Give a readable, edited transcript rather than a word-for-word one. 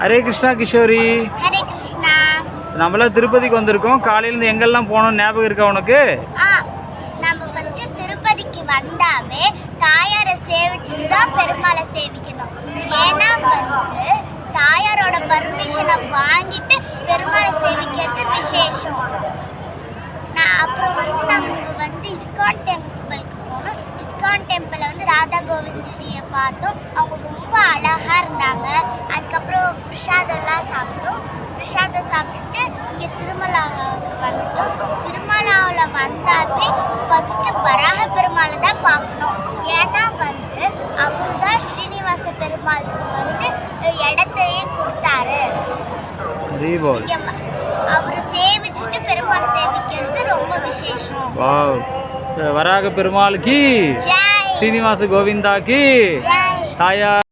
ஹரே கிருஷ்ணா கிஷோரி. ஹரே கிருஷ்ணா. நம்மளாம் திருப்பதிக்கு வந்திருக்கோம். காலையிலேருந்து எங்கெல்லாம் போனோம் ஞாபகம் இருக்கா உனக்கு? நம்ம ஃபர்ஸ்ட் திருப்பதிக்கு வந்தாவே தாயாரை சேவிச்சுட்டு தான் பெருமாளை சேவிக்கணும். ஏன்னா வந்து தாயாரோட பர்மிஷனை வாங்கிட்டு பெருமாளை சேவிக்கிறது விசேஷம். அப்புறம் வந்து நம்ம வந்து இஸ்கான் டெம்பிளுக்கு போனோம். இஸ்கான் டெம்பிளில் வந்து ராதா கோவிந்த்ஜியை பார்த்தோம். அவங்க ரொம்ப அழகாக இருந்தாங்க. அதுக்கப்புறம் பிரசாதம்லாம் சாப்பிட்டோம். பிரசாதம் சாப்பிட்டுட்டு இங்கே திருமலாவுக்கு வந்துட்டோம். திருமலாவில் வந்தாவே ஃபஸ்ட்டு வராக பெருமாளை தான் பார்க்கணும். ஏன்னா வந்து அவரு தான் ஸ்ரீனிவாச பெருமாளுக்கு வந்து இடத்தையே கொடுத்தாரு. அவரை சேவிச்சுட்டு பெருமாளை சேவிக்கிறது ரொம்ப விசேஷம். வராக பெருமாளுக்கு, ஸ்ரீனிவாச கோவிந்தாக்கு, தாயார்